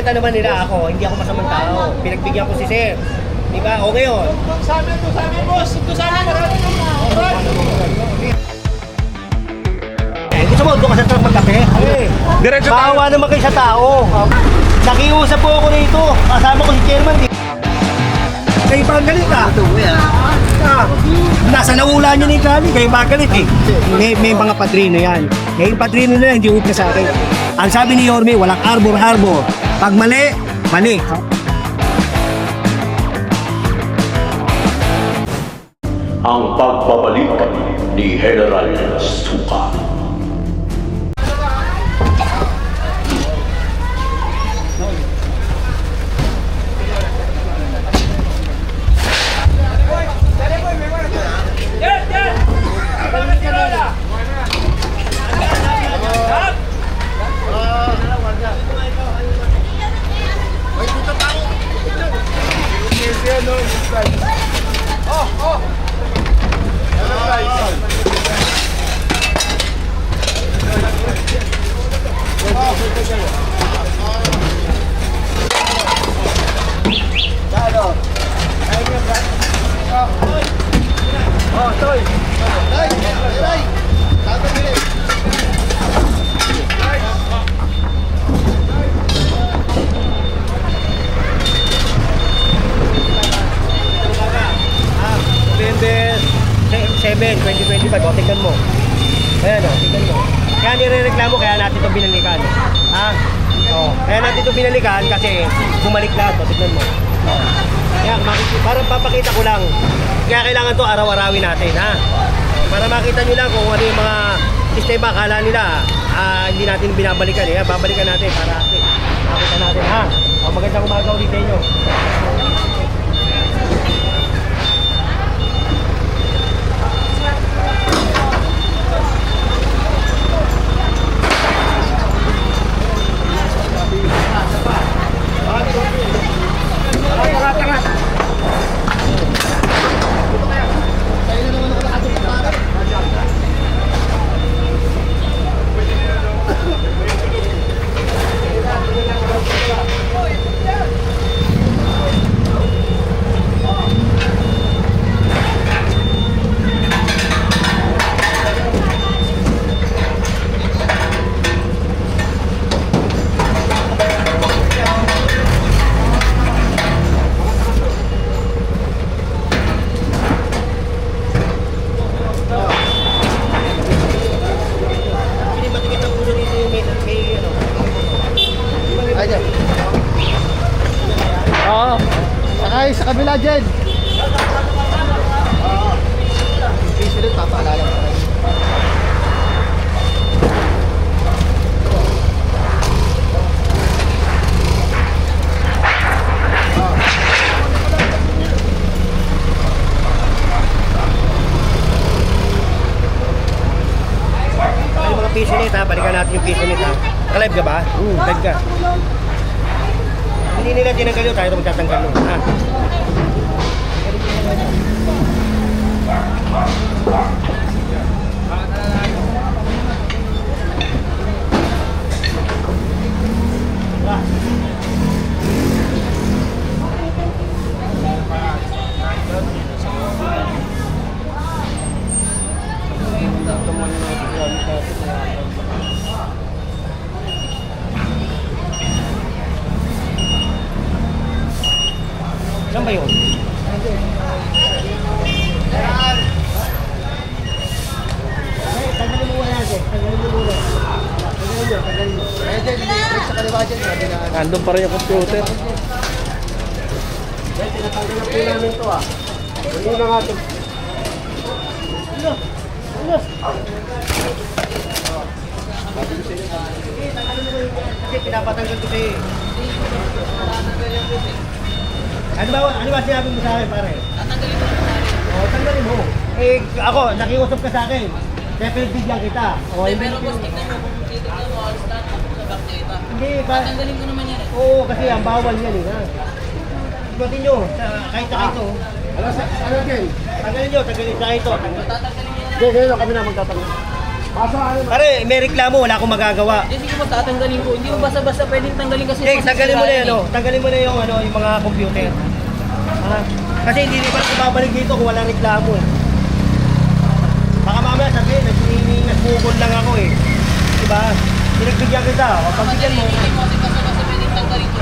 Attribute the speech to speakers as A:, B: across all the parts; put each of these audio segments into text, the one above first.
A: nakita naman nila ako, hindi ako masamang tao. Pinagbigyan ko si Sir. Di ba? Okay yun.
B: Sa amin, boss. Ito sa amin, marami.
A: Gusto mo, doon ka sa truck magkape?
B: Diretso tayo.
A: Bawa naman kayo sa tao. Nakiusap po ako rito. Kasama ko si Chairman. Kayo ba ang galit nasa naula niya ni Kali. Kayo ba ang galit May mga padrino yan. Yung padrino na yan, hindi upna sa akin. Ang sabi ni Yorme, walang arbor-arbor. Pag mali, mali.
C: Ang pagbabalik ni General Suka.
A: November 7, 2025, o tignan mo. Ayan o, tignan mo. Kaya nire-reklamo, kaya natin ito binalikan. Ha? O, kaya natin ito binalikan kasi bumalik lahat, o tignan mo. Kaya parang papakita ko lang. Kaya kailangan to araw-arawin natin, ha? Para makita nyo lang kung ano yung mga sistema, akala nila hindi natin binabalikan, babalikan natin para makita natin, ha? O, magandang umaga ulit sa inyo.
B: Sakay sa kabila dyan. Piso din, papaalala ko kayo.
A: Ay, mga piso nito, balikan natin yung piso nito. Nakalive ka ba? Live ka. Hindi nila tinanggal yun, tayo ito magtatanggal yun. Ha? Saan ba yun? Tagalin mo muna natin. Tagalin mo muna. Tagalin mo.
B: Eh, dyan, sa kaliwa dyan.
A: Nandun pa rin yung computer. Dahil tinatanggal na po namin ito Hindi na nga ito. Kasi pinapatanggal ko sa'yo. Ano ba sinabi mo sa akin, pare? Tatanggalin mo sa akin. O, tanggalin mo. Eh, ako, nakiusap ka sa akin. Kaya pinagbigyan kita.
D: Pero boss, tignan mo kung titignan mo, alis lahat ng back data.
A: Hindi,
D: Tatanggalin ko naman yan eh.
A: Oo, kasi ang bawal yan ha. Igutin nyo, kahit sa ito.
B: Ano dyan?
A: Tanggalin nyo, tanggalin sa ito.
D: Tatanggalin mo yan.
B: Dyan, kami na magtatanggal.
A: Pare, may reklamo, wala akong magagawa.
D: Hindi, sige mo, tatanggalin ko. Hindi mo basta-basta pwedeng tanggalin kasi...
A: Okay, tanggalin mo na
D: masisirain
A: yan, tanggalin mo na yung, yung mga computer. Kasi hindi naman ako babalik dito kung walang reklamo eh. Baka mamaya sabihin, nagbukol lang ako eh. Diba? Pinagbigyan kita, o pagbigyan mo.
D: Hindi mo kasi basta-basta pwedeng tanggalin ko.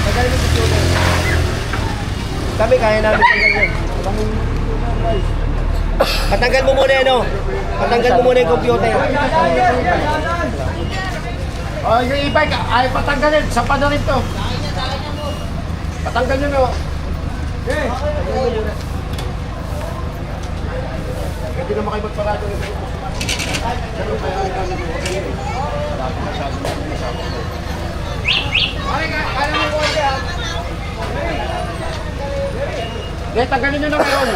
A: Tanggalin mo yung computer. Kami, kaya namin tanggalin. Patanggal mo muna yan, patanggal mo muna yung computer.
B: Oh, yung e-bike, ay patanggalin. Sapa na rin to. Patanggal nyo na. Okay. Pwede na makipagparado rin. Okay, tanggalin nyo na ngayon.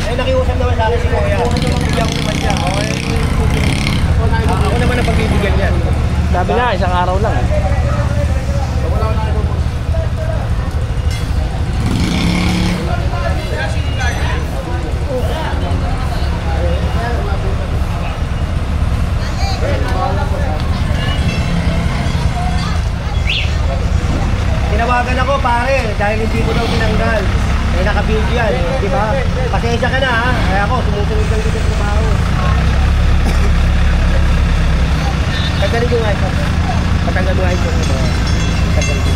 A: Eh, nakiusap naman sa akin si Kuya. Bigyan ko naman siya. Ako naman ang pagbibigyan niya.
E: Sabi nga, isang araw lang.
A: Tinawagan ako pare, dahil hindi mo daw tinanggal. Eh, naka-video yan, di ba? Pasensya ka na ha. Ay ako, sumusunod lang dito sa trabaho. Tanggalin ko nga ito. Patanggal mo nga ito. Tanggal ko.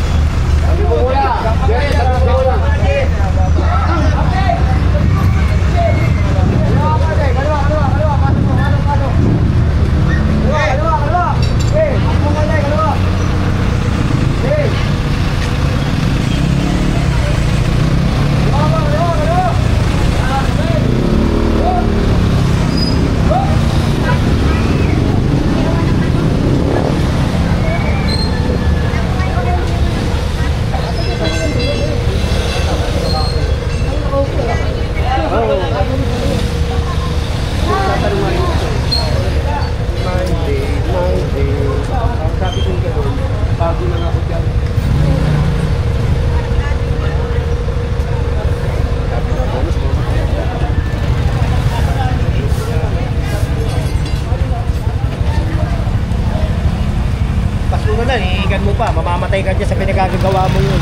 A: Basura na, iigan mo pa. Mamamatay ka dyan sa pinagagagawa mo yun.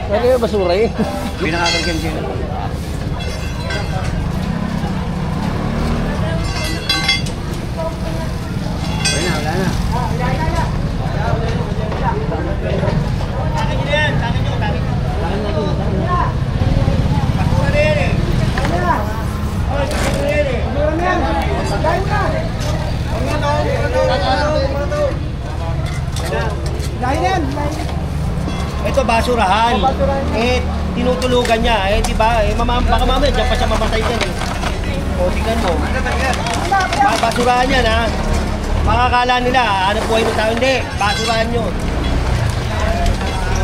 E: Ano yung basura eh?
A: Pinakakalagyan sila. Wala na. Takin nyo na yan, takin nyo. Basura na yan eh. Oh, basura na yan eh. Ito basurahan. Eh tinutulugan niya. Eh di ba? Eh baka mamaya diyan pa siya mamatay diyan eh. O tingnan mo. Basurahan yan ha. Makakala nila ano buhay ng tao, hindi. Basurahan yun.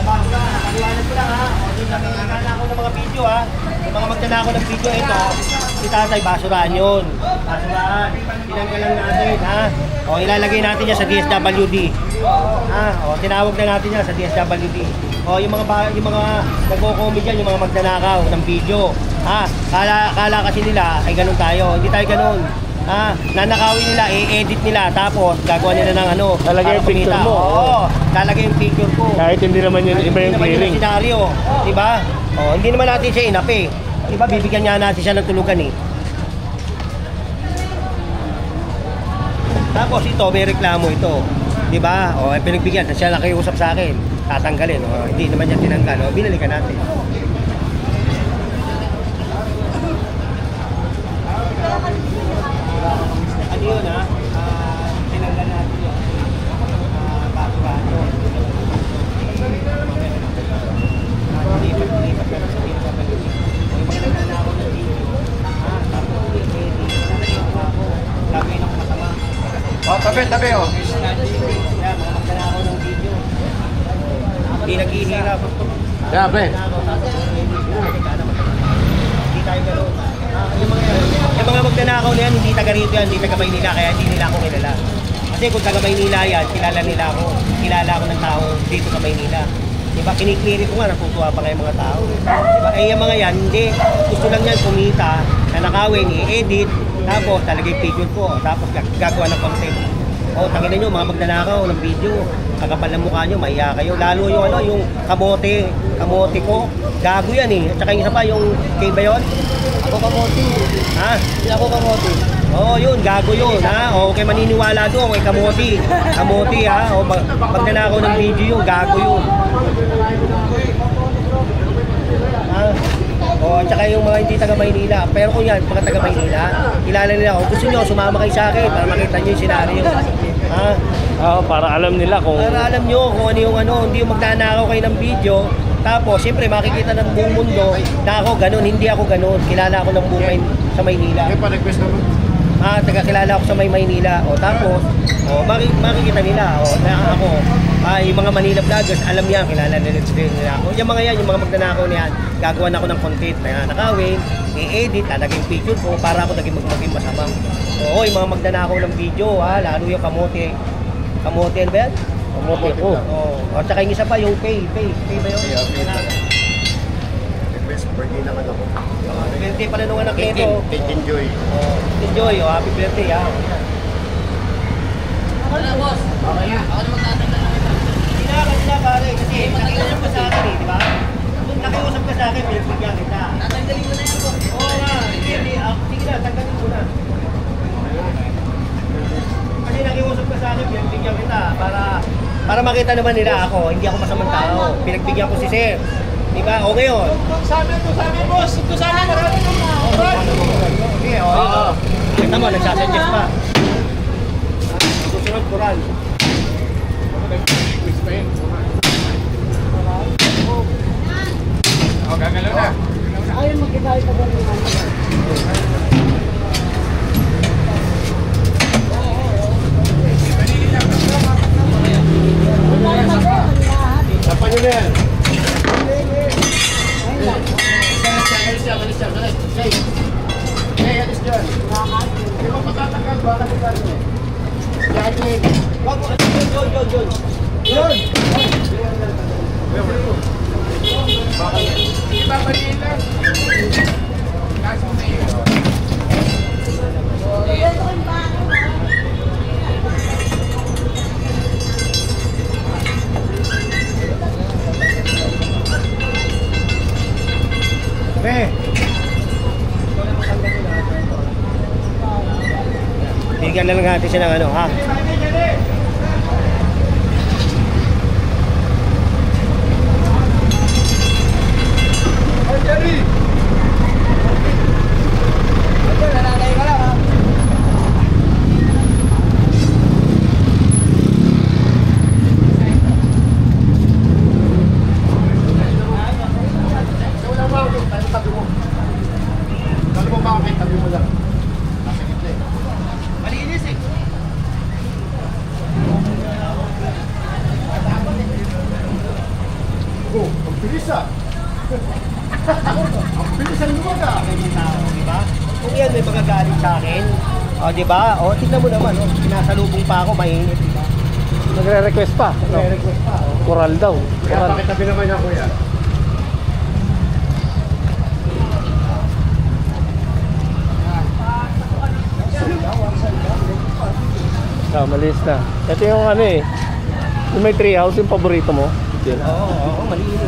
A: Paliwanag ko lang ha. O din nakakala ko ng mga video ha. Yung mga magtanako ng video ito, si tatay basurahan yun. Basurahan. Tinanggalan natin ha. O ilalagay natin niya sa DSWD. O tinawag na natin niya sa DSWD. O yung mga nagko-comment diyan, yung mga magnanakaw ng video. Kala kasi nila ay ganun tayo. Hindi tayo ganun. Nanakawin nila, i-edit nila, tapos gagawa nila ng ano.
E: Lalagay yung picture mo.
A: Oo, lalagay yung picture ko.
E: Kahit hindi naman yun, iba yung
A: Hindi naman
E: feeling.
A: yung senaryo, di ba? Hindi naman natin siya inapi. Di ba, bibigyan niya natin siya ng tulugan eh. Tapos ito, may reklamo ito. Di ba? O, pinagbigyan. Siya nakiusap sa akin. Tatanggalin. O, hindi naman niya tinanggal. O, binalikan natin. Ano yun, ha? Tinanggal natin yun. Bago-bago. Lipat ka na sa pinapapalito. Yung mga nagnanakaw ng video. Tapos pwede. Lagay ng masama.
B: Oh, tabi, oh.
A: Kaya mga magnanakaw ng video. Hindi naghihirap.
B: Yeah, pre.
A: Hindi tayo gano'n. Yung mga magnanakaw na yan, hindi taga rito yan, hindi taga Maynila, kaya hindi nila ako kilala. Kasi kung taga Maynila yan, kilala nila ako. Kilala ako ng tao dito sa Maynila. Diba, kinikleri ko nga, natutuwa pa nga yung mga tao. Diba, eh yung mga yan, hindi. Gusto lang yan kumita, nanakawin, i-edit, tapos talagay picture ko, tapos gagawa ng content. O, tangin nyo, mga magnanakaw ng video, kakapal ng mukha nyo, mahiya kayo. Lalo yung ano, yung kamote ko, gago yan eh. At saka yung isa pa, yung kay ba yun? Ako kamote. Ha? Hindi ako kamote. Oo, yun, gago yun, ha? O, okay, maniniwala doon, kay kamote. Kamote, ha? O, magnanakaw ng video yun, gago yun. Ha? O, at saka yung mga hindi taga Maynila. Pero kung yan, mga taga Maynila, kilala nila ako. Gusto nyo, sumama kayo sa akin para makita nyo yung senaryo. Ha?
E: Oo, para alam nila kung...
A: Para alam nyo kung ano yung ano, hindi yung magnanakaw kayo ng video. Tapos, siyempre, makikita ng buong mundo na ako ganun, hindi ako ganun. Kilala ako ng buong sa Maynila.
B: May pa-request naman.
A: Taga-kilala ako sa Maynila. O, tapos, makikita nila. O, na ako, yung mga Manila vloggers, alam niya, kilala nila ako. Yung mga yan, yung mga magnanakaw niyan, gagawa na ako ng content na nakawin, i-edit, lalagay picture ko para ako maging masama. Oo, yung mga magnanakaw ng video, lalo yung kamote. Kamote, ano ba yan?
E: Kamote ko.
A: Oo. At saka yung isa pa, yung pay ba yun?
B: Request birthday naman ako.
A: Birthday pala nung anak nito.
B: Enjoy.
A: Enjoy, happy birthday, ha.
D: Ako na, boss.
B: Okay na.
D: Ako na magtatanda ng iba.
A: Hindi na pare, kasi nakiusap ka sa akin eh, di ba? Kung nakiusap ka sa akin, pinagbigyan kita.
D: Tatanggalin ko na yan, boss.
A: Oo nga, sige na, tanggalin ko na. Kasi nakiusap ka sa akin, pinagbigyan kita para makita naman nila ako, hindi ako masamang tao. Pinagbigyan ko si Sir. Di ba? O ngayon.
B: Sabi, boss. Ito sana, marami ng
A: Okay, o. Kita mo, nagsasuggest pa. Susunod, Coral.
B: Oh, gagalaw na.
F: Ayaw magkita ito ba naman?
B: Tapan nyo na yan. Di ba patatanggal ba? Kasi tayo eh.
A: Wag mo, John.
B: Yun! Ibabaliin lang. Kaso na yun.
A: Bigyan na lang natin siya ng ano, ha?
B: Tabi mo lang. Nasa gitna eh.
A: Malinis eh.
B: Oh, ang bilis ah. Ang bilis ang lumag ah.
A: Diba? Kung yan may magagaling sa akin, diba? Tignan mo naman, pinasalubong pa ako, mainit, diba?
E: Nagre-request pa.
A: Request pa,
E: Coral daw.
B: Kaya
E: Coral.
B: pakitabi naman niya kuya.
E: Malis na. Ito yung ano eh. Yung may treehouse, yung paborito mo. Yun.
A: Oo, malinis.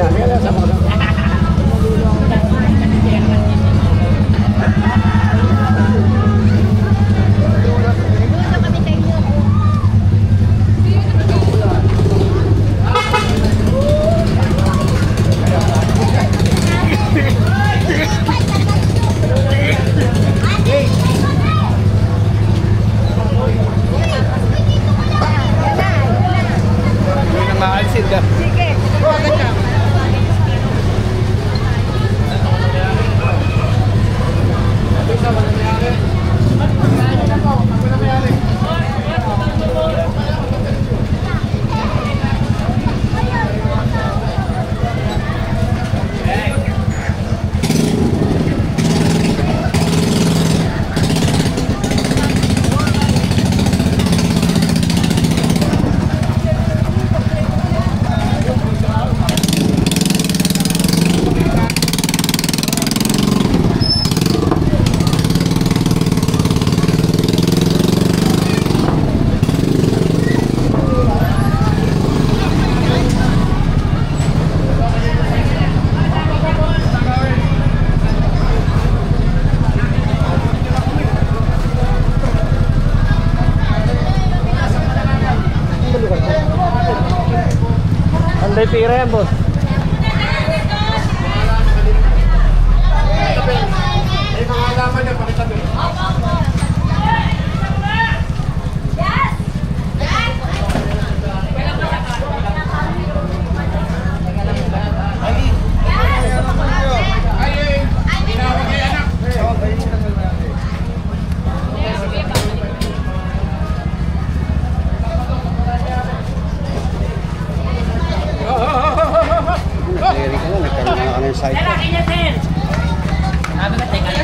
E: May nangaalsin ka. Anday pira yan, boss.
B: May mga alaman na pakitabi. Tinawag kay anak.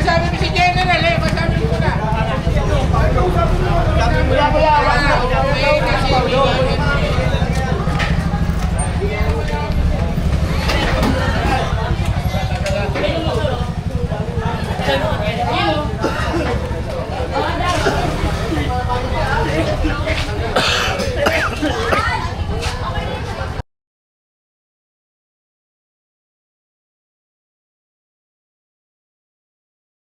B: Sabi mo si General eh, masabi ko na. Sabi mo yan,